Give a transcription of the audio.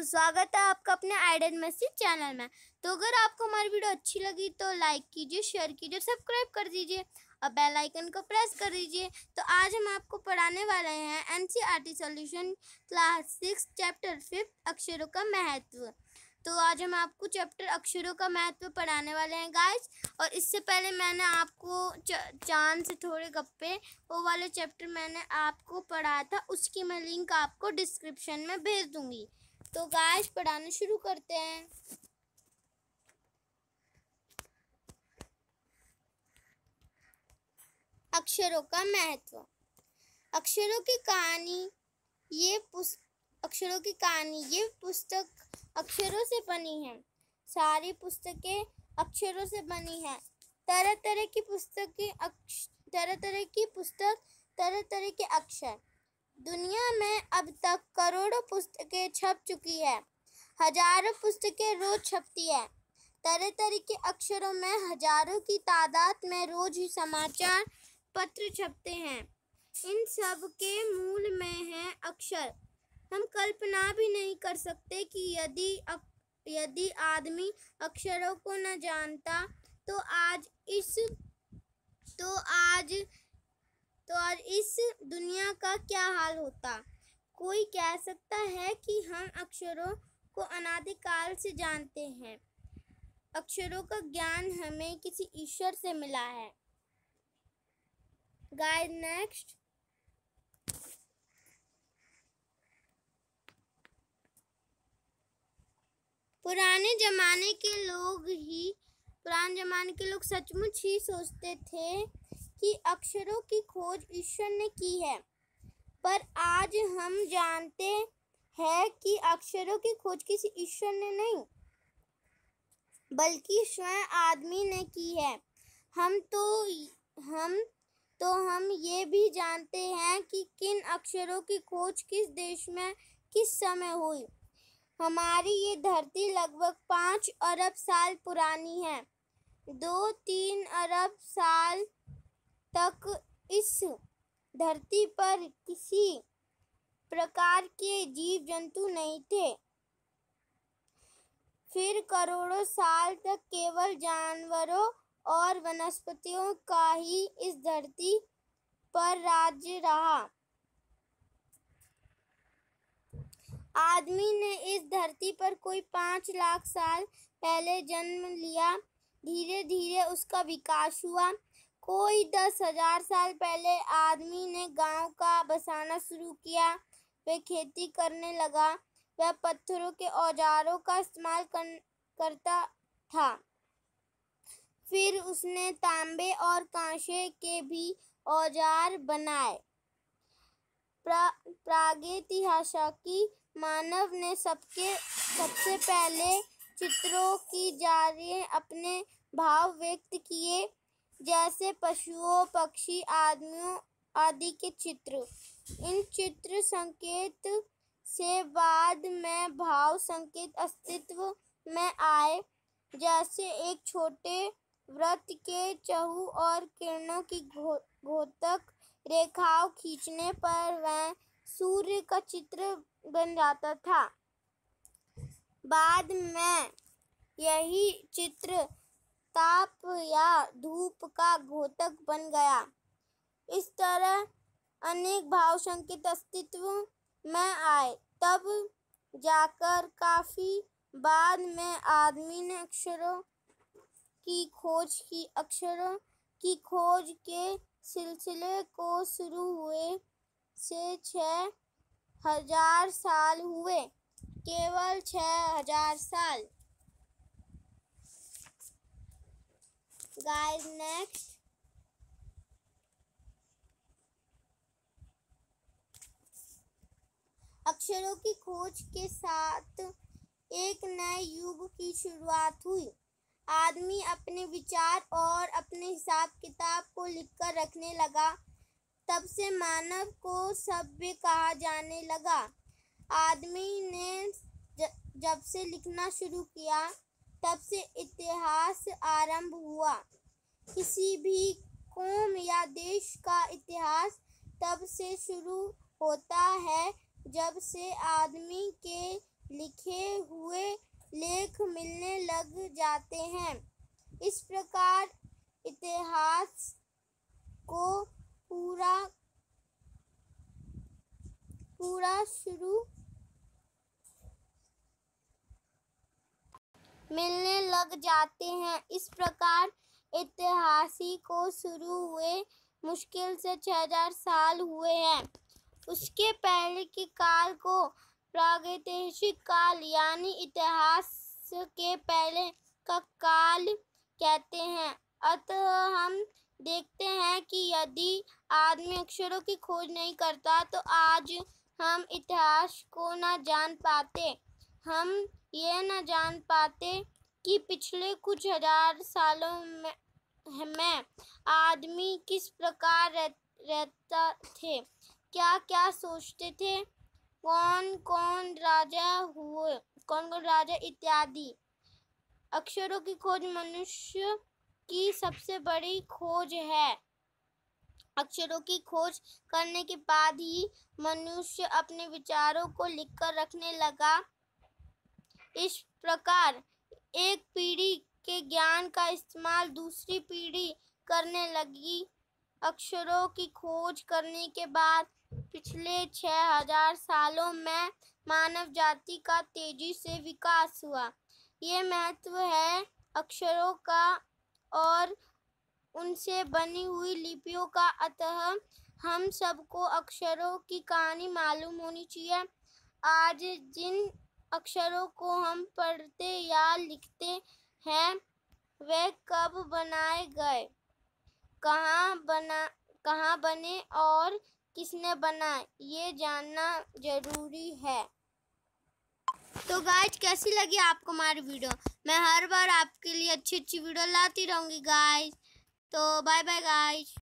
तो स्वागत है आपका अपने आइडियल मैसेज चैनल में। तो अगर आपको हमारी वीडियो अच्छी लगी तो लाइक कीजिए, शेयर कीजिए, सब्सक्राइब कर दीजिए और बेल आइकन को प्रेस कर दीजिए। तो आज हम आपको पढ़ाने वाले हैं एनसीईआरटी सॉल्यूशन क्लास 6 चैप्टर 5 अक्षरों का महत्व। तो आज हम आपको चैप्टर अक्षरों का महत्व पढ़ाने वाले हैं गाइस। और इससे पहले मैंने आपको चांद से थोड़े गप्पे वो वाले चैप्टर मैंने आपको पढ़ाया था, उसकी मैं लिंक आपको डिस्क्रिप्शन में भेज दूंगी। तो गाइस पढ़ाना शुरू करते हैं। अक्षरों का महत्व। अक्षरों की कहानी ये पुस्तक अक्षरों से बनी है। सारी पुस्तकें अक्षरों से बनी है। तरह तरह की के अक्षर। दुनिया में अब तक करोड़ों पुस्तकें छप चुकी है। हजारों पुस्तकें रोज छपती है। तरह तरह के अक्षरों में हजारों की तादाद में रोज ही समाचार पत्र छपते हैं। इन सब के मूल में है अक्षर। हम कल्पना भी नहीं कर सकते कि यदि आदमी अक्षरों को न जानता तो आज इस दुनिया का क्या हाल होता। कोई कह सकता है कि हम अक्षरों को अनादिकाल से जानते हैं। अक्षरों का ज्ञान हमें किसी ईश्वर से मिला है। Guys next. पुराने जमाने के लोग सचमुच ही सोचते थे कि अक्षरों की खोज ईश्वर ने की है। पर आज हम जानते हैं कि अक्षरों की खोज किसी ईश्वर ने नहीं बल्कि स्वयं आदमी ने की है। हम ये भी जानते हैं कि किन अक्षरों की खोज किस देश में किस समय हुई। हमारी ये धरती लगभग 5 अरब साल पुरानी है। 2-3 अरब साल तक इस धरती पर किसी प्रकार के जीव जंतु नहीं थे। फिर करोड़ों साल तक केवल जानवरों और वनस्पतियों का ही इस धरती पर राज्य रहा। आदमी ने इस धरती पर कोई 5 लाख साल पहले जन्म लिया। धीरे धीरे उसका विकास हुआ। कोई 10,000 साल पहले आदमी ने गांव का बसाना शुरू किया। वह खेती करने लगा। वह पत्थरों के औजारों का इस्तेमाल करता था। फिर उसने तांबे और कांसे के भी औजार बनाए। प्रागैतिहासिक मानव ने सबसे पहले चित्रों के जरिए अपने भाव व्यक्त किए, जैसे पशुओं, पक्षी, आदमियों आदि के चित्र। इन चित्र संकेत से बाद में भाव संकेत अस्तित्व में आए, जैसे एक छोटे वृत्त के चहु और किरणों की घोतक रेखाओं खींचने पर वह सूर्य का चित्र बन जाता था। बाद में यही चित्र ताप या धूप का घोतक बन गया। इस तरह अनेक भाव संकेत अस्तित्व में आए। तब जाकर काफी बाद में आदमी ने अक्षरों की खोज की। अक्षरों की खोज के सिलसिले को शुरू हुए से 6,000 साल हुए। केवल 6,000 साल। Guys next. अक्षरों की खोज के साथ एक नए युग की शुरुआत हुई। आदमी अपने विचार और अपने हिसाब किताब को लिखकर रखने लगा। तब से मानव को सभ्य कहा जाने लगा। आदमी ने जब से लिखना शुरू किया तब से इतिहास आरंभ हुआ। किसी भी कौम या देश का इतिहास तब से शुरू होता है जब से आदमी के लिखे हुए लेख मिलने लग जाते हैं। इस प्रकार इतिहास को पूरा शुरू मिलने लग जाते हैं। इस प्रकार इतिहासी को शुरू हुए मुश्किल से 6000 साल हुए हैं। उसके पहले के काल को प्रागैतिहासिक काल यानी इतिहास के पहले का काल कहते हैं। अतः हम देखते हैं कि यदि आदमी अक्षरों की खोज नहीं करता तो आज हम इतिहास को न जान पाते। हम ये न जान पाते कि पिछले कुछ हजार सालों में आदमी किस प्रकार रहता थे, क्या क्या सोचते थे, कौन कौन राजा इत्यादि। अक्षरों की खोज मनुष्य की सबसे बड़ी खोज है। अक्षरों की खोज करने के बाद ही मनुष्य अपने विचारों को लिखकर रखने लगा। इस प्रकार एक पीढ़ी के ज्ञान का इस्तेमाल दूसरी पीढ़ी करने लगी। अक्षरों की खोज करने के बाद पिछले 6000 सालों में मानव जाति का तेजी से विकास हुआ। ये महत्व है अक्षरों का और उनसे बनी हुई लिपियों का। अतः हम सबको अक्षरों की कहानी मालूम होनी चाहिए। आज जिन अक्षरों को हम पढ़ते या लिखते हैं वे कब बनाए गए, कहाँ बने और किसने बनाए, ये जानना जरूरी है। तो गाइज कैसी लगी आपको हमारी वीडियो? मैं हर बार आपके लिए अच्छी वीडियो लाती रहूँगी गाइज। तो बाय बाय गाइज।